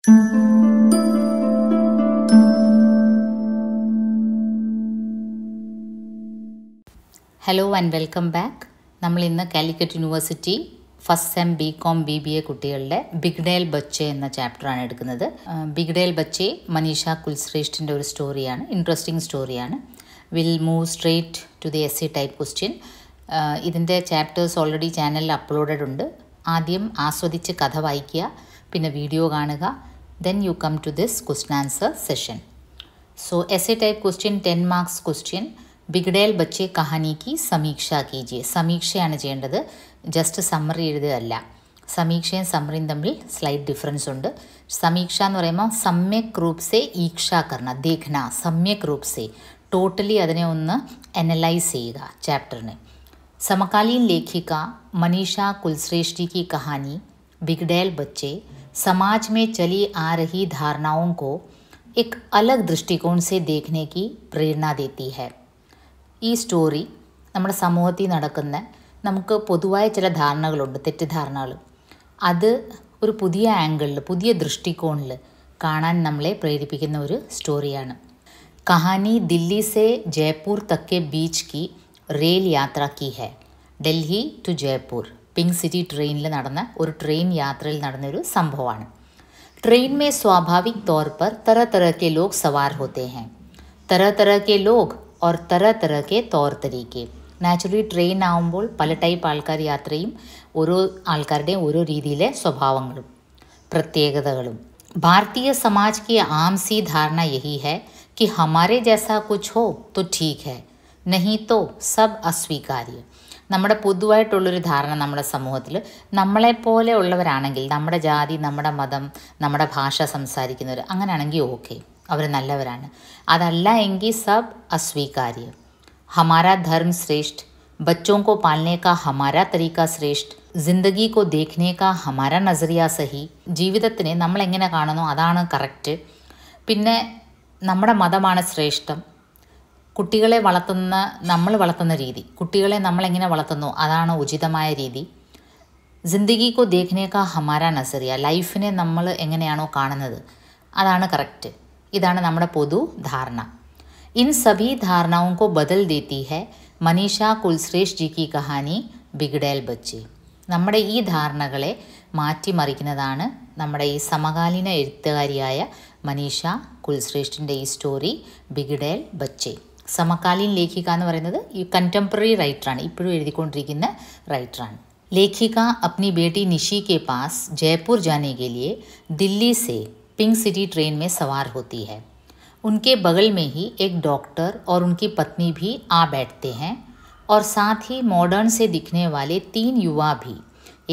Hello and welcome back. നമ്മൾ ഇന്ന് Calicut university first sem BCom BBA കുട്ടികളുടെ ബിഗ്ഡേൽ ബച്ചെ എന്ന ചാപ്റ്ററാണ് എടുക്കുന്നത്. ബിഗ്ഡേൽ ബച്ചെ മനീഷ കുൽശ്രേഷ്ഠിൻ്റെ ഒരു സ്റ്റോറിയാണ്, ഇൻട്രസ്റ്റിംഗ് സ്റ്റോറിയാണ്. Will move straight to the essay type question. ഇതിൻ്റെ ചാപ്റ്റേഴ്സ് ഓൾറെഡി ചാനലിൽ അപ്ലോഡഡ് ഉണ്ട്. ആദ്യം ആസ്വദിച്ച് കഥ വായിക്കുക, പിന്നെ വീഡിയോ കാണുക. Then you come to this question answer session. So essay type question 10 marks question. ബിഗ്ഡേൽ ബച്ചെ കഹാനിക്ക് സമീക്ഷ കീജിയെ. സമീക്ഷയാണ് ചെയ്യേണ്ടത്, ജസ്റ്റ് സമ്മറി എഴുതുകയല്ല. സമീക്ഷയും സമ്മറിയും തമ്മിൽ സ്ലൈറ്റ് ഡിഫറൻസ് ഉണ്ട്. സമീക്ഷ എന്ന് പറയുമ്പോൾ സമ്യക് റൂപ് സെ ഈക്ഷ കർണ, ദേഖന, സമ്യക് റൂപ് സെ ടോട്ടലി അതിനെ ഒന്ന് അനലൈസ് ചെയ്യുക ചാപ്റ്ററിനെ. സമകാलीन लेखिका मनीषा कुलश्रेष्ठी की कहानी बिगड़ैल बच्चे समाज में चली आ रही धारणाओं को एक अलग दृष्टिकोण से देखने की प्रेरणा देती है. ഈ സ്റ്റോറി നമ്മുടെ സമൂഹത്തിൽ നടക്കുന്ന നമുക്ക് പൊതുവായ ചില ധാരണകളുണ്ട്, തെറ്റിദ്ധാരണകൾ. അത് ഒരു പുതിയ ആംഗിളിൽ, പുതിയ ദൃഷ്ടികോണിൽ കാണാൻ നമ്മളെ പ്രേരിപ്പിക്കുന്ന ഒരു സ്റ്റോറിയാണ്. കഹാനി ദില്ലി സെ ജയ്പൂർ തക് കെ ബീച്ച് കി റെയിൽ യാത്ര കി ഹെ. Delhi to Jaipur pink city ട്രെയിനിൽ നടന്ന ഒരു ട്രെയിൻ യാത്രയിൽ നടന്നൊരു സംഭവമാണ്. ट्रेन में स्वाभाविक तौर पर तरह तरह के लोग सवार होते हैं. तरह तरह के लोग और तरह तरह के तौर तरीके. നാച്ചുറലി ട്രെയിൻ ആവുമ്പോൾ പല ടൈപ്പ് ആൾക്കാർ യാത്ര ചെയ്യും. ഓരോ ആൾക്കാരുടെയും ഓരോ രീതിയിലെ സ്വഭാവങ്ങളും പ്രത്യേകതകളും. भारतीय समाज की आम सी धारणा यही है कि हमारे जैसा कुछ हो तो ठीक है, नहीं तो सब अस्वीकार्य. നമ്മുടെ പൊതുവായിട്ടുള്ളൊരു ധാരണ നമ്മുടെ സമൂഹത്തിൽ, നമ്മളെപ്പോലെ ഉള്ളവരാണെങ്കിൽ, നമ്മുടെ ജാതി, നമ്മുടെ മതം, നമ്മുടെ ഭാഷ സംസാരിക്കുന്നവർ അങ്ങനെയാണെങ്കിൽ ഓക്കെ, അവർ നല്ലവരാണ്. അതല്ല എങ്കിൽ സബ് अस्वीकार्य. हमारा धर्म श्रेष्ठ, बच्चों को पालने का हमारा तरीका श्रेष्ठ, ജിന്ദഗി को देखने का हमारा नज़रिया सही. ജീവിതത്തിനെ നമ്മൾ എങ്ങനെ കാണുന്നു അതാണ് കറക്റ്റ്. പിന്നെ നമ്മുടെ മതമാണ് ശ്രേഷ്ഠം. കുട്ടികളെ നമ്മൾ വളർത്തുന്ന രീതി, കുട്ടികളെ നമ്മളെങ്ങനെ വളർത്തുന്നു അതാണ് ഉചിതമായ രീതി. ജിന്ദഗി കോ ദേഖ്നെ കാ ഹമാരാ നസറിയ, ലൈഫിനെ നമ്മൾ എങ്ങനെയാണോ കാണുന്നത് അതാണ് കറക്റ്റ്. ഇതാണ് നമ്മുടെ പൊതു ധാരണ. ഇൻ സഭി ധാരണാओं को बदल देती है മനീഷ കുൽശ്രേഷ്ഠ് ജി की കഹാനി ബിഗ്ഡേൽ ബച്ചെ. നമ്മുടെ ഈ ധാരണകളെ മാറ്റിമറിക്കുന്നതാണ് നമ്മുടെ ഈ സമകാലീന എഴുത്തുകാരിയായ മനീഷ കുൽശ്രേഷ്ഠിൻ്റെ ഈ സ്റ്റോറി ബിഗ്ഡേൽ ബച്ചെ. സമകാലീൻ ലേഖിക എന്ന് പറയുന്നത് ഈ കണ്ടംപററി റൈറ്ററാണ്, ഇപ്പോഴും എഴുതിക്കൊണ്ടിരിക്കുന്ന റൈറ്ററാണ്. ലേഖിക अपनी बेटी निशी के पास जयपुर जाने के लिए दिल्ली से पिंक सिटी ट्रेन में सवार होती है. उनके बगल में ही एक डॉक्टर और उनकी पत्नी भी आ बैठते हैं और साथ ही मॉडर्न से दिखने वाले 3 युवा भी,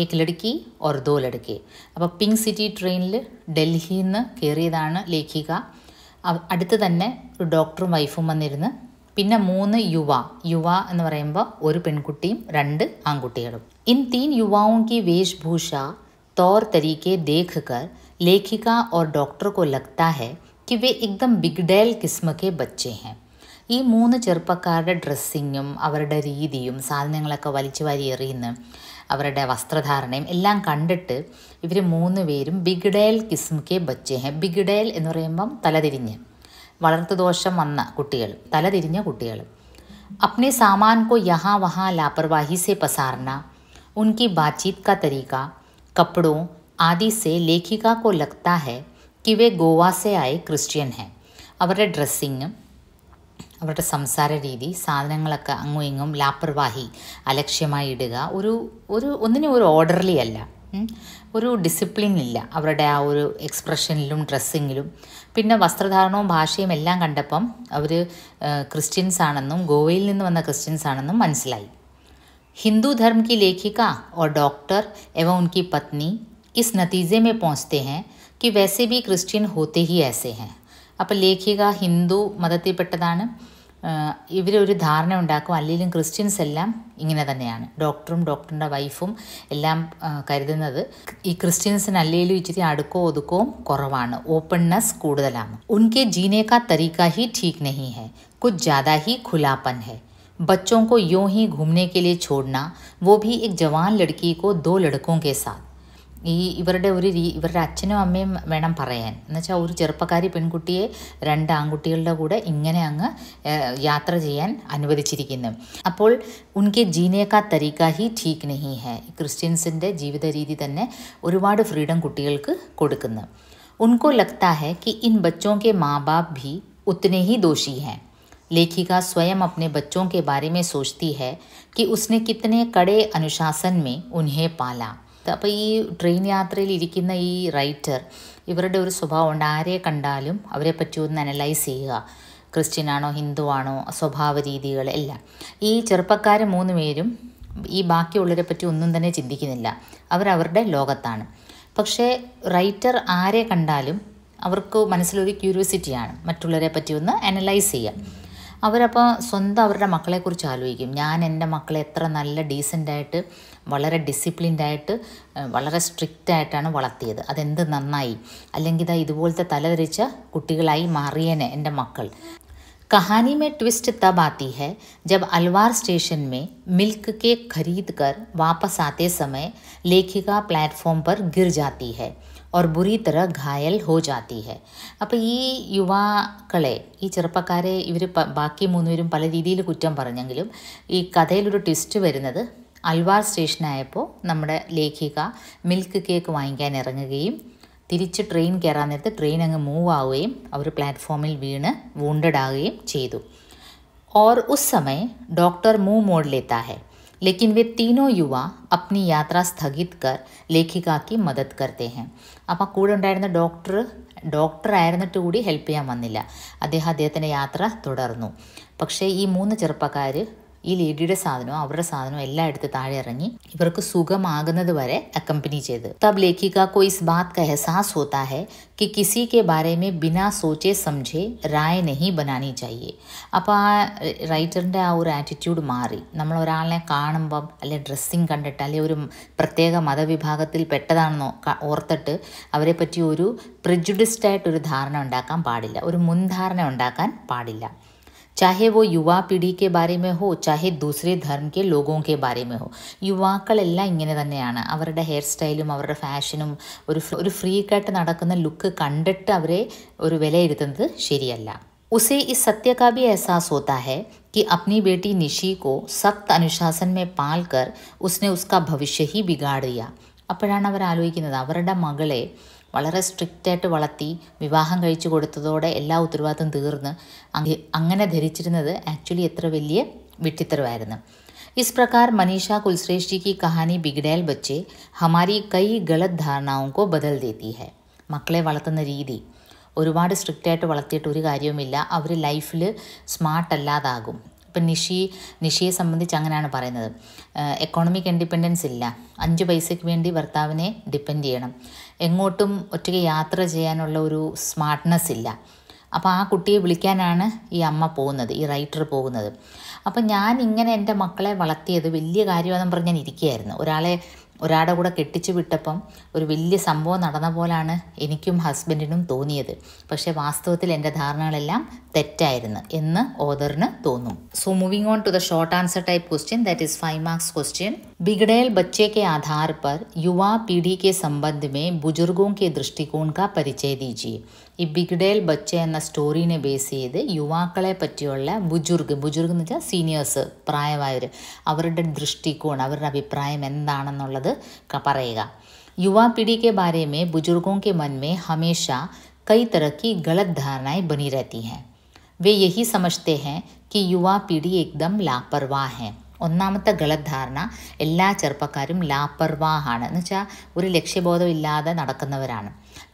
एक लड़की और 2 लड़के. അപ്പോൾ പിങ്ക് സിറ്റി ട്രെയിനിൽ ഡൽഹിയിൽ നിന്ന് കയറിയതാണ് ലേഖിക. അടുത്ത് തന്നെ ഒരു ഡോക്ടറും വൈഫും വന്നിരുന്ന്, പിന്നെ 3 യുവ എന്ന് പറയുമ്പോൾ ഒരു പെൺകുട്ടിയും 2 ആൺകുട്ടികളും. इन 3 युवाओं की वेशभूषा तौर तरीके देखकर लेखिका और डॉक्टर को लगता है कि वे एकदम बिगड़ैल किस्म के बच्चे हैं. ഈ 3 ചെറുപ്പക്കാരുടെ ഡ്രസ്സിങ്ങും അവരുടെ രീതിയും സാധനങ്ങളൊക്കെ വലിച്ചു വാരി എറിയുന്ന അവരുടെ വസ്ത്രധാരണയും എല്ലാം കണ്ടിട്ട് ഇവർ 3 പേരും ബിഗ്ഡേൽ കിസ്മ കെ ബച്ചെ ഹെ. ബിഗ്ഡേൽ എന്ന് പറയുമ്പം തലതിരിഞ്ഞ്, വളർത്തുദോഷം വന്ന കുട്ടികൾ, തലതിരിഞ്ഞ കുട്ടികൾ. अपने सामान को यहाँ वहाँ लापरवाही से पसारना, उनकी बातचीत का तरीका, कपड़ों आदि से लेखिका को लगता है कि वे गोवा से आए क्रिश्चियन हैं. അവരുടെ ഡ്രസ്സിങ്ങും അവരുടെ സംസാര രീതി, സാധനങ്ങളൊക്കെ അങ്ങും ഇങ്ങും ലാപ്പർവാഹി, അലക്ഷ്യമായി ഇടുക, ഒന്നിനും ഒരു ഓർഡർലി അല്ല, ഒരു ഡിസിപ്ലിൻ ഇല്ല അവരുടെ ആ ഒരു എക്സ്പ്രഷനിലും ഡ്രസ്സിങ്ങിലും. പിന്നെ വസ്ത്രധാരണവും ഭാഷയും എല്ലാം കണ്ടപ്പം അവർ ക്രിസ്ത്യൻസ് ആണെന്നും ഗോവയിൽ നിന്ന് വന്ന ക്രിസ്ത്യൻസ് ആണെന്നും മനസ്സിലായി. हिंदू धर्म की लेखिका और डॉक्टर एवं उनकी पत्नी इस नतीजे में पहुंचते हैं कि वैसे भी क्रिश्चियन होते ही ऐसे हैं. അപ്പോൾ ലേഖിക ഹിന്ദു മതത്തിൽപ്പെട്ടതാണ്, ഇവരൊരു ധാരണ ഉണ്ടാക്കും, അല്ലെങ്കിലും ക്രിസ്ത്യൻസ് എല്ലാം ഇങ്ങനെ തന്നെയാണ്. ഡോക്ടറിൻ്റെ വൈഫും എല്ലാം കരുതുന്നത് ഈ ക്രിസ്ത്യൻസിന് അല്ലെങ്കിലും ഇച്ചിരി അടുക്കോ ഒതുക്കവും കുറവാണ്, ഓപ്പൺനെസ് കൂടുതലാണ്. ഉൻകെ ജീനെ കാ തരീക ഹി ठीक नहीं है, कुछ ज़्यादा ही खुलापन है. बच्चों को यूं ही घूमने के लिए छोड़ना, वो भी एक जवान लड़की को 2 लड़कों के साथ. ഇവരുടെ അച്ഛനും അമ്മയും വേണം പറയാൻ. എന്നുവെച്ചാൽ ഒരു ചെറുപ്പക്കാരി പെൺകുട്ടിയെ 2 ആൺകുട്ടികളുടെ കൂടെ ഇങ്ങനെ അങ്ങ് യാത്ര ചെയ്യാൻ അനുവദിച്ചിരിക്കുന്നു. അപ്പോൾ ഉൻകെ ജീനെ കാ തരീക്ക ഹി ഠീക്ക് നഹീ ഹൈ. ക്രിസ്ത്യൻസിൻ്റെ ജീവിത രീതി തന്നെ ഒരുപാട് ഫ്രീഡം കുട്ടികൾക്ക് കൊടുക്കുന്നു. ഉनको लगता है कि इन बच्चों के माँ बाप भी उतने ही दोषी हैं. लेखिका स्वयं अपने बच्चों के बारे में सोचती है कि उसने कितने कड़े अनुशासन में उन्हें पाला. അപ്പോൾ ഈ ട്രെയിൻ യാത്രയിൽ ഇരിക്കുന്ന ഈ റൈറ്റർ ഇവരുടെ ഒരു സ്വഭാവമുണ്ട്. ആരെ കണ്ടാലും അവരെ പറ്റി ഒന്ന് അനലൈസ് ചെയ്യുക. ക്രിസ്ത്യനാണോ ഹിന്ദുവാണോ, സ്വഭാവ രീതികൾ എല്ലാം. ഈ ചെറുപ്പക്കാർ 3 പേരും ഈ ബാക്കിയുള്ളവരെ പറ്റി ഒന്നും തന്നെ ചിന്തിക്കുന്നില്ല. അവരവരുടെ ലോകത്താണ്. പക്ഷേ റൈറ്റർ ആരെ കണ്ടാലും അവർക്ക് മനസ്സിലൊരു ക്യൂരിയോസിറ്റിയാണ് മറ്റുള്ളവരെ പറ്റി ഒന്ന് അനലൈസ് ചെയ്യുക. അവരപ്പോൾ സ്വന്തം അവരുടെ മക്കളെക്കുറിച്ച് ആലോചിക്കും. ഞാൻ എൻ്റെ മക്കളെ എത്ര നല്ല ഡീസൻ്റായിട്ട്, വളരെ ഡിസിപ്ലിൻഡായിട്ട്, വളരെ സ്ട്രിക്റ്റായിട്ടാണ് വളർത്തിയത്. അതെന്ത് നന്നായി. അല്ലെങ്കിൽ ഇതുപോലത്തെ തലതിരിച്ച കുട്ടികളായി മാറിയേനെ എൻ്റെ മക്കൾ. कहानी में ट्विस्ट तब आती है जब अलवार स्टेशन में मिल्क केक खरीद कर वापस आते समय लेखिका प्लेटफॉर्म पर गिर जाती है और बुरी तरह घायल हो जाती है. അപ്പോൾ ഈ യുവാക്കളെ, ഈ ചെറുപ്പക്കാരെ ഇവർ ബാക്കി 3 പേരും പല രീതിയിൽ കുറ്റം പറഞ്ഞെങ്കിലും ഈ കഥയിലൊരു ട്വിസ്റ്റ് വരുന്നത് അൽവാർ സ്റ്റേഷനായപ്പോൾ നമ്മുടെ ലേഖിക മിൽക്ക് കേക്ക് വാങ്ങിക്കാൻ ഇറങ്ങുകയും തിരിച്ച് ട്രെയിൻ കയറാൻ നേരത്ത് ട്രെയിൻ അങ്ങ് മൂവ് ആവുകയും അവർ പ്ലാറ്റ്ഫോമിൽ വീണ് വൂണ്ടഡ് ആവുകയും ചെയ്തു. और उस समय डॉक्टर मुंह मोड़ लेता है, लेकिन वे तीनों युवा अपनी यात्रा स्थगित कर लेखिका की मदद करते हैं. അപ്പോൾ കൂടെ ഉണ്ടായിരുന്ന ഡോക്ടർ ആയിരുന്നിട്ട് കൂടി ഹെൽപ്പ് ചെയ്യാൻ വന്നില്ല. അദ്ദേഹത്തിൻ്റെ യാത്ര തുടർന്നു. പക്ഷേ ഈ 3 ചെറുപ്പക്കാർ ഈ ലേഡിയുടെ സാധനവും അവരുടെ സാധനവും എല്ലാം എടുത്ത് താഴെ ഇറങ്ങി ഇവർക്ക് സുഖമാകുന്നത് വരെ അക്കമ്പനി ചെയ്ത്. തബ് ലേഖിക को इस बात का एहसास होता है कि किसी के बारे में बिना सोचे समझे राय नहीं बनानी चाहिए. അപ്പോൾ ആ റൈറ്ററിൻ്റെ ആ ഒരു ആറ്റിറ്റ്യൂഡ് മാറി. നമ്മൾ ഒരാളെ കാണുമ്പം അല്ലെങ്കിൽ ഡ്രസ്സിങ് കണ്ടിട്ട് അല്ലെങ്കിൽ ഒരു പ്രത്യേക മതവിഭാഗത്തിൽ പെട്ടതാണെന്നോ ഓർത്തിട്ട് അവരെ പറ്റി ഒരു പ്രിജുഡിസ്ഡായിട്ടൊരു ധാരണ ഉണ്ടാക്കാൻ പാടില്ല, ഒരു മുൻധാരണ ഉണ്ടാക്കാൻ പാടില്ല. चाहे वो युवा पीढ़ी के बारे में हो, चाहे दूसरे धर्म के लोगों के बारे में हो. യുവാക്കളെല്ലാം ഇങ്ങനെ തന്നെയാണ്. അവരുടെ ഹെയർ സ്റ്റൈലും അവരുടെ ഫാഷനും ഒരു ഫ്രീക്കായിട്ട് നടക്കുന്ന ലുക്ക് കണ്ടിട്ട് അവരെ ഒരു വിലയിരുത്തുന്നത് ശരിയല്ല. उसे इस सत्य का भी एहसास होता है कि अपनी बेटी निशी को सख्त अनुशासन में पाल कर उसने उसका भविष्य ही बिगाड़ दिया. അപ്പോഴാണ് അവർ ആലോചിക്കുന്നത് അവരുടെ മകളെ വളരെ സ്ട്രിക്റ്റായിട്ട് വളർത്തി വിവാഹം കഴിച്ചു കൊടുത്തതോടെ എല്ലാ ഉത്തരവാദിത്വം തീർന്ന് അങ്ങനെ ധരിച്ചിരുന്നത് ആക്ച്വലി എത്ര വലിയ വിഡ്ഢിത്തരമായിരുന്നു. इस प्रकार मनीषा कुलश्रेष्ठ जी की कहानी बिगड़ैल बच्चे हमारी कई गलत धारणाओं को बदल देती है. മക്കളെ വളർത്തുന്ന രീതി ഒരുപാട് സ്ട്രിക്റ്റായിട്ട് വളർത്തിയിട്ട് ഒരു കാര്യവുമില്ല. അവർ ലൈഫിൽ സ്മാർട്ടല്ലാതാകും. ഇപ്പം നിഷിയെ സംബന്ധിച്ച് അങ്ങനെയാണ് പറയുന്നത്. എക്കോണമിക് ഇൻഡിപെൻഡൻസ് ഇല്ല. 5 പൈസയ്ക്ക് വേണ്ടി ഭർത്താവിനെ ഡിപ്പെൻഡ് ചെയ്യണം. എങ്ങോട്ടും ഒറ്റയ്ക്ക് യാത്ര ചെയ്യാനുള്ള ഒരു സ്മാർട്ട്നെസ് ഇല്ല. അപ്പോൾ ആ കുട്ടിയെ വിളിക്കാനാണ് ഈ അമ്മ പോകുന്നത്, ഈ റൈറ്റർ പോകുന്നത്. അപ്പം ഞാൻ ഇങ്ങനെ എൻ്റെ മക്കളെ വളർത്തിയത് വലിയ കാര്യമാണെന്ന് പറഞ്ഞ് ഞാൻ ഇരിക്കുകയായിരുന്നു. ഒരാളുടെ കൂടെ കെട്ടിച്ചു വിട്ടപ്പം ഒരു വലിയ സംഭവം നടന്ന പോലാണ് എനിക്കും ഹസ്ബൻഡിനും തോന്നിയത്. പക്ഷേ വാസ്തവത്തിൽ എൻ്റെ ധാരണകളെല്ലാം തെറ്റായിരുന്നു എന്ന് ഓദറിന് തോന്നും. So moving on to the short answer type question, that is 5 marks question. बिगड़ैल बच्चे के आधार पर युवा पीढ़ी के संबंध में बुजुर्गों के दृष्टिकोण का परिचय दीजिए. ഈ ബിഗ്ഡേൽ ബച്ച എന്ന സ്റ്റോറീനെ ബേസ് ചെയ്ത് യുവാക്കളെ പറ്റിയുള്ള ബുജുർഗ് എന്ന് വെച്ചാൽ സീനിയേഴ്സ്, പ്രായമായവർ, അവരുടെ ദൃഷ്ടികോൺ, അവരുടെ അഭിപ്രായം എന്താണെന്നുള്ളത് പറയുക. युवा पीढ़ी के बारे में बुजुर्गों के मन में हमेशा कई तरह की गलत धारणाएं बनी रहती हैं. वे यही समझते हैं कि युवा पीढ़ी एकदम लापरवाह है. ഒന്നാമത്തെ ഗലത് ധാരണ, എല്ലാ ചെറുപ്പക്കാരും ലാപ്പർവാഹാണ് എന്ന് വെച്ചാൽ ഒരു ലക്ഷ്യബോധം ഇല്ലാതെ നടക്കുന്നവരാണ്.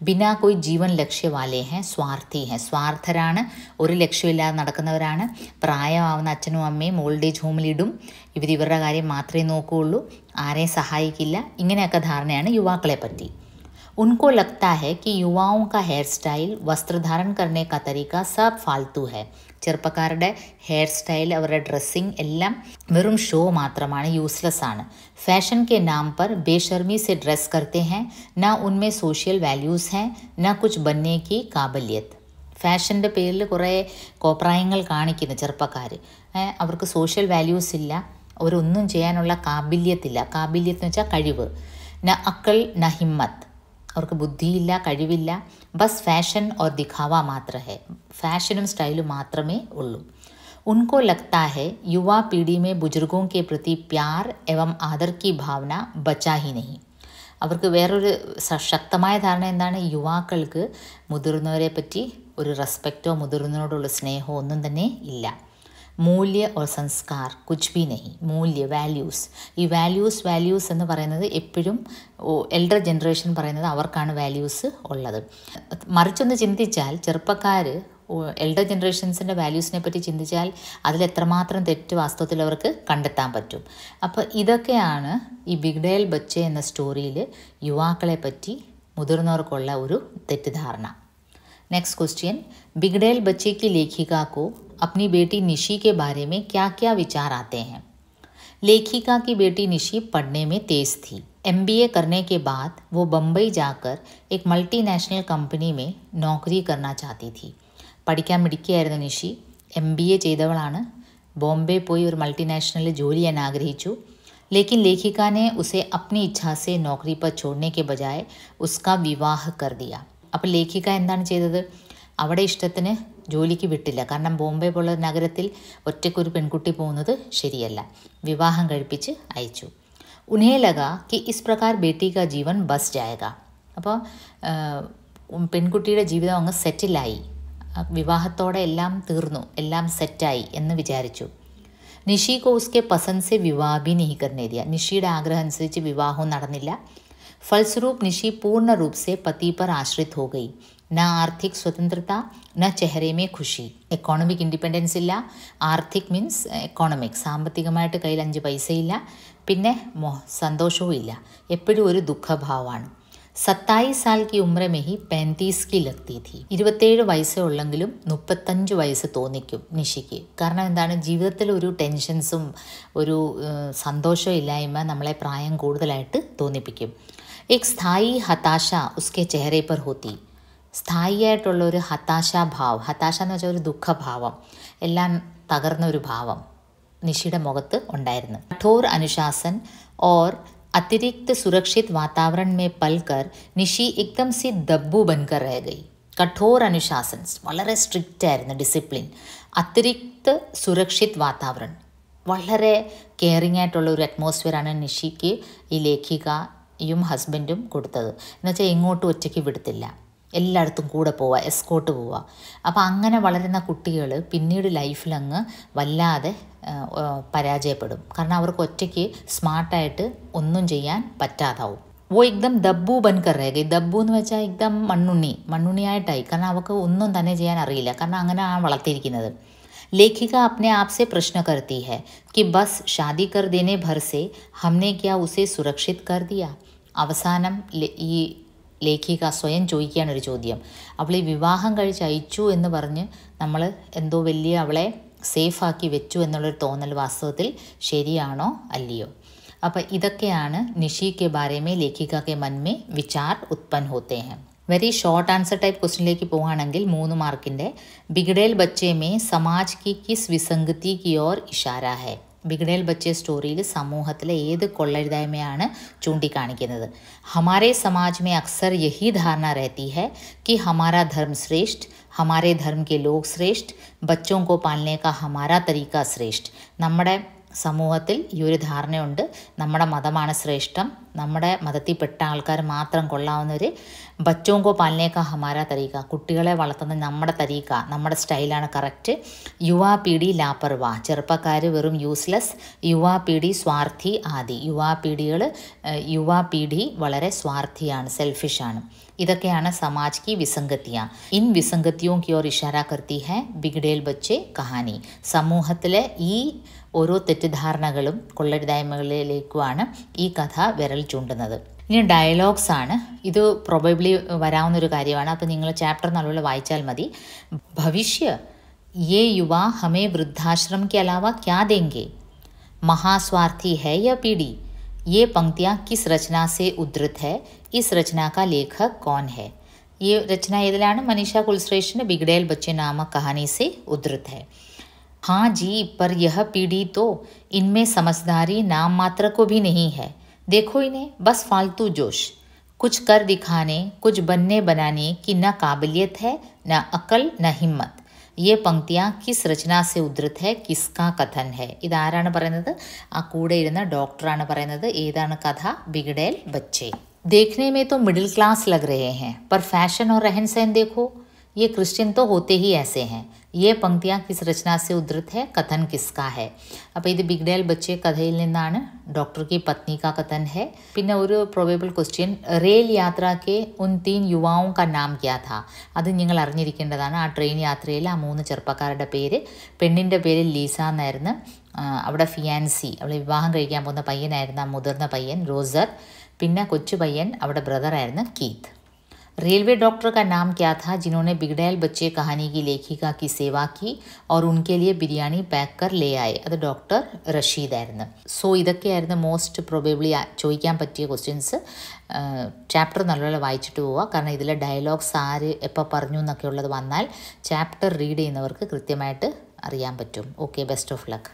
ബിനാ കോയി ജീവൻ ലക്ഷ്യവാലേ ഹെ, സ്വാർത്ഥി ഹെ, സ്വാർത്ഥരാണ്, ഒരു ലക്ഷ്യമില്ലാതെ നടക്കുന്നവരാണ്. പ്രായമാവുന്ന അച്ഛനും അമ്മയും ഓൾഡ് ഏജ് ഹോമിലിടും, ഇവരുടെ കാര്യം മാത്രമേ നോക്കുകയുള്ളൂ, ആരെയും സഹായിക്കില്ല. ഇങ്ങനെയൊക്കെ ധാരണയാണ് യുവാക്കളെ പറ്റി. उनको लगता है कि युवाओं का हेयर स्टाइल, वस्त्र धारण करने का तरीका सब फालतू है. ചെറുപ്പക്കാരുടെ ഹെയർ സ്റ്റൈൽ, അവരുടെ ഡ്രസ്സിങ് എല്ലാം വെറും ഷോ മാത്രമാണ്, യൂസ്ലെസ് ആണ്. ഫാഷൻ के नाम पर बेशर्मी से ड्रेस करते हैं, ना उनमें सोशल वैल्यूज़ हैं, ना कुछ बनने की काबिलियत. ഫാഷൻ്റെ പേരിൽ കുറേ കോപ്രായങ്ങൾ കാണിക്കുന്ന ചെറുപ്പക്കാർ, അവർക്ക് സോഷ്യൽ വാല്യൂസ് ഇല്ല, അവരൊന്നും ചെയ്യാനുള്ള കാബില്യത്തില്ല. കാബില്യത്ത് എന്ന് വെച്ചാൽ കഴിവ്. न अक्ल न हिम्मत, അവർക്ക് ബുദ്ധിയില്ല, കഴിവില്ല. ബസ് ഫാഷൻ और दिखावा मात्र है, ഫാഷനും സ്റ്റൈലും മാത്രമേ ഉള്ളൂ. उनको लगता है युवा पीढ़ी में बुजुर्गों के प्रति प्यार एवं आदर की भावना बचा ही नहीं. അവർക്ക് വേറൊരു ശക്തമായ ധാരണ എന്താണ്? യുവാക്കൾക്ക് മുതിർന്നവരെ പറ്റി ഒരു റെസ്പെക്റ്റോ മുതിർന്നവരോടുള്ള സ്നേഹമോ ഒന്നും തന്നെ ഇല്ല. മൂല്യ ഓർ സംസ്കാർ കുച്ച് ബി നഹി. മൂല്യ, വാല്യൂസ്. ഈ വാല്യൂസ് എന്ന് പറയുന്നത് എപ്പോഴും എൽഡർ ജനറേഷൻ പറയുന്നത് അവർക്കാണ് വാല്യൂസ് ഉള്ളത്. മറിച്ചൊന്ന് ചിന്തിച്ചാൽ ചെറുപ്പക്കാർ എൽഡർ ജനറേഷൻസിൻ്റെ വാല്യൂസിനെ പറ്റി ചിന്തിച്ചാൽ അതിലെത്രമാത്രം തെറ്റ് വാസ്തവത്തിൽ അവർക്ക് കണ്ടെത്താൻ പറ്റും. അപ്പോൾ ഇതൊക്കെയാണ് ഈ ബിഗ്ഡേൽ ബച്ചെ എന്ന സ്റ്റോറിയിൽ യുവാക്കളെ പറ്റി മുതിർന്നവർക്കുള്ള ഒരു തെറ്റിദ്ധാരണ. नेक्स्ट क्वेश्चन, बिगड़ैल बच्चे की लेखिका को अपनी बेटी निशी के बारे में क्या क्या विचार आते हैं? लेखिका की बेटी निशी पढ़ने में तेज़ थी. MBA करने के बाद वो बम्बई जाकर एक मल्टीनेशनल कंपनी में नौकरी करना चाहती थी. പഠിക്കാൻ മിടുക്കിയായിരുന്നു നിഷി. MBA ചെയ്തവളാണ്. ബോംബെ പോയി ഒരു മൾട്ടിനാഷണലിൽ ജോലി ചെയ്യാൻ ആഗ്രഹിച്ചു. लेकिन लेखिका ने उसे अपनी इच्छा से नौकरी पर छोड़ने के बजाय उसका विवाह कर दिया. അപ്പോൾ ലേഖിക എന്താണ് ചെയ്തത്? അവിടെ ഇഷ്ടത്തിന് ജോലിക്ക് വിട്ടില്ല. കാരണം ബോംബെ പോലുള്ള നഗരത്തിൽ ഒറ്റയ്ക്കൊരു പെൺകുട്ടി പോകുന്നത് ശരിയല്ല. വിവാഹം കഴിപ്പിച്ച് അയച്ചു. ഉन्हें लगा कि इस प्रकार बेटी का जीवन बस जाएगा. അപ്പോൾ പെൺകുട്ടിയുടെ ജീവിതം അങ്ങ് സെറ്റിലായി, വിവാഹത്തോടെ എല്ലാം തീർന്നു, എല്ലാം സെറ്റായി എന്ന് വിചാരിച്ചു. നിഷി को उसके पसंद से विवाह भी नहीं करने दिया. നിഷിയുടെ ആഗ്രഹം അനുസരിച്ച് വിവാഹവും നടന്നില്ല. फलस्वरूप निशी पूर्ण रूप से पति पर आश्रित हो गई. न आर्थिक स्वतंत्रता न चेहरे में खुशी. എക്കോണമിക് ഇൻഡിപെൻഡൻസ് ഇല്ല. ആർത്തിക് മീൻസ് എക്കോണമിക്, സാമ്പത്തികമായിട്ട് കയ്യിൽ 5 പൈസയില്ല. പിന്നെ സന്തോഷവും ഇല്ല. എപ്പോഴും ഒരു ദുഃഖഭാവമാണ്. 27 साल की उम्र में ही 35 की लगती थी. 27 വയസ്സേ ഉള്ളെങ്കിലും 35 വയസ്സ് തോന്നിക്കും നിഷിക്ക്. കാരണം എന്താണ്? ജീവിതത്തിൽ ഒരു ടെൻഷൻസും ഒരു സന്തോഷവും ഇല്ലായ്മ നമ്മളെ പ്രായം കൂടുതലായിട്ട് തോന്നിപ്പിക്കും. एक स्थायी हताशा उसके चेहरे पर होती. സ്ഥായിയായിട്ടുള്ള ഒരു ഹതാശാഭാവം, ഹതാശ എന്ന് വെച്ചാൽ ഒരു ദുഃഖഭാവം, എല്ലാം തകർന്ന ഒരു ഭാവം നിഷിയുടെ മുഖത്ത് ഉണ്ടായിരുന്നു. കഠോർ അനുശാസൻ और अतिरिक्त सुरक्षित वातावरण में पलकर निशी एकदम से दब्बू बनकर रह गई. കഠോർ അനുശാസൻസ്, വളരെ സ്ട്രിക്റ്റ് ആയിരുന്നു ഡിസിപ്ലിൻ. അതിരിക്ത് സുരക്ഷിത് വാതാവരൺ, വളരെ കെയറിങ് ആയിട്ടുള്ള ഒരു അറ്റ്മോസ്ഫിയറാണ് നിഷിക്ക് ഈ ലേഖികയും ഹസ്ബൻഡും കൊടുത്തത്. എന്നുവെച്ചാൽ എങ്ങോട്ടും ഒറ്റയ്ക്ക് വിടത്തില്ല, എല്ലായിടത്തും കൂടെ പോവുക, എസ്കോട്ട് പോവുക. അപ്പോൾ അങ്ങനെ വളരുന്ന കുട്ടികൾ പിന്നീട് ലൈഫിലങ്ങ് വല്ലാതെ പരാജയപ്പെടും. കാരണം അവർക്ക് ഒറ്റയ്ക്ക് സ്മാർട്ടായിട്ട് ഒന്നും ചെയ്യാൻ പറ്റാതാവും. वो एकदम दब्बू बनकर रह गई. ദബ്ബു എന്ന് വെച്ചാൽ एकदम മണ്ണുണ്ണിയായിട്ടായി. കാരണം അവർക്ക് ഒന്നും തന്നെ ചെയ്യാൻ അറിയില്ല. കാരണം അങ്ങനെയാണ് വളർത്തിയിരിക്കുന്നത്. लेखिका अपने आप से प्रश्न करती है कि बस शादी कर देने भर से हमने क्या उसे सुरक्षित कर दिया. അവസാനം ഈ ലേഖിക സ്വയം ചോദിക്കുകയാണ് ഒരു ചോദ്യം. അവൾ ഈ വിവാഹം കഴിച്ച് അയച്ചു എന്ന് പറഞ്ഞ് നമ്മൾ എന്തോ വലിയ അവളെ സേഫാക്കി വെച്ചു എന്നുള്ളൊരു തോന്നൽ വാസ്തവത്തിൽ ശരിയാണോ അല്ലയോ? അപ്പോൾ ഇതൊക്കെയാണ് നിഷി के बारे में लेखिका के मन में विचार उत्पन्न होते हैं. വെരി ഷോർട്ട് ആൻസർ ടൈപ്പ് ക്വസ്റ്റിനിലേക്ക് പോവുകയാണെങ്കിൽ 3 മാർക്കിൻ്റെ ബിഗ്ഡേൽ ബച്ചെ may Samaj Ki kiss വിസംഗതി Ki or Ishara ഹെ. ബിഗ്ഡേൽ ബച്ചെ സ്റ്റോറിയിൽ സമൂഹത്തിലെ ഏത് കൊള്ളരുതായ്മയാണ് ചൂണ്ടിക്കാണിക്കുന്നത്? हमारे समाज में अक्सर यही धारणा रहती है कि हमारा धर्म श्रेष्ठ, हमारे धर्म के लोग श्रेष्ठ, बच्चों को पालने का हमारा तरीका श्रेष्ठ. നമ്മുടെ സമൂഹത്തിൽ ഈ ഒരു ധാരണയുണ്ട്, നമ്മുടെ മതമാണ് ശ്രേഷ്ഠം, നമ്മുടെ മതത്തിൽപ്പെട്ട ആൾക്കാർ മാത്രം കൊള്ളാവുന്നവർ. ബച്ചോം കോ പാലനെ കാ ഹമാര തരീക്ക, കുട്ടികളെ വളർത്തുന്ന നമ്മുടെ തരീക്ക, നമ്മുടെ സ്റ്റൈലാണ് കറക്റ്റ്. യുവാ പീഡി ലാപർവാ, ചെറുപ്പക്കാർ വെറും യൂസ്ലെസ്. യുവാ പീഡി സ്വാർത്ഥി ആദി, യുവാ പീഡി വളരെ സ്വാർത്ഥിയാണ്, സെൽഫിഷാണ്. ഇതൊക്കെയാണ് സമാജ് കി വിസംഗതിയാ. ഇൻ വിസംഗതിയോ കി ഓർ ഇഷാര കർത്തി ഹെ ബിഗ്ഡേൽ ബച്ചെ കഹാനി. സമൂഹത്തിലെ ഈ ഓരോ തെറ്റിദ്ധാരണകളും കൊള്ളരുതായ്മകളിലേക്കുമാണ് ഈ കഥ വിരൽ ചൂണ്ടുന്നത്. ഇനി ഡയലോഗ്സ് ആണ്. ഇത് പ്രോബബ്ലി വരാവുന്നൊരു കാര്യമാണ്. അപ്പോൾ നിങ്ങൾ ചാപ്റ്റർ നല്ലപോലെ വായിച്ചാൽ മതി. ഭവിഷ്യ യേ യുവാ ഹമേ വൃദ്ധാശ്രम के अलावा क्या देंगे? महास्वार्थी है यह पीढ़ी. ये पंक्तियाँ किस रचना से उद्धृत है? इस रचना का लेखक कौन है? ये रचना ഏതിലാണ്? मनीषा कुलश्रेष्ठ बिगड़ैल बच्चे नामक कहानी से उद्धृत है. हाँ जी, पर यह पीढ़ी तो इनमें समझदारी नाम मात्र को भी नहीं है. देखो इन्हें, बस फालतू जोश, कुछ कर दिखाने, कुछ बनने बनाने की न काबिलियत है, न अकल, न हिम्मत. ये पंक्तियाँ किस रचना से उद्धृत है, किसका कथन है? ഇതാരാണ് പറയുന്നത്? ആ കൂടെ ഇരുന്ന ഡോക്ടറാണ് പറയുന്നത്. ഏതാണ് കഥ? बिगड़ैल बच्चे. देखने में तो मिडिल क्लास लग रहे हैं, पर फैशन और रहन सहन देखो, ये क्रिश्चियन तो होते ही ऐसे हैं. ये पंक्तियाँ किस रचना से उद्धृत है, कथन किसका है? അപ്പോൾ ഇത് ബിഗ്ഡേൽ ബച്ചെ കഥയിൽ നിന്നാണ്. ഡോക്ടർ की पत्नी का कथन है. പിന്നെ ഒരു പ്രോബബിൾ ക്വസ്റ്റ്യൻ, റെയിൽ യാത്ര के उन 3 युवाओं का नाम क्या था? അത് നിങ്ങൾ അറിഞ്ഞിരിക്കേണ്ടതാണ്. ആ ട്രെയിൻ യാത്രയിൽ ആ 3 ചെറുപ്പക്കാരുടെ പേര്, പെണ്ണിൻ്റെ പേര് ലീസ എന്നായിരുന്നു. അവിടെ ഫിയാൻസി, അവളെ വിവാഹം കഴിക്കാൻ പോകുന്ന പയ്യനായിരുന്നു ആ മുതിർന്ന പയ്യൻ റോസർ. പിന്നെ കൊച്ചു പയ്യൻ അവിടെ ബ്രദറായിരുന്നു കീത്ത്. रेलवे डॉक्टर का नाम क्या था जिन्होंने बिगड़ैल बच्चे कहानी की लेखिका की सेवा की और उनके लिए बिरयानी पैक कर ले आए? അത് ഡോക്ടർ റഷീദായിരുന്നു. സോ ഇതൊക്കെയായിരുന്നു മോസ്റ്റ് പ്രോബബ്ലി ചോദിക്കാൻ പറ്റിയ ക്വസ്റ്റ്യൻസ്. ചാപ്റ്റർ നല്ലപോലെ വായിച്ചിട്ട് പോവുക, കാരണം ഇതിലെ ഡയലോഗ്സ് ആര് എപ്പോൾ പറഞ്ഞു എന്നൊക്കെ ഉള്ളത് വന്നാൽ ചാപ്റ്റർ റീഡ് ചെയ്യുന്നവർക്ക് കൃത്യമായിട്ട് അറിയാൻ പറ്റും. Okay, best of luck.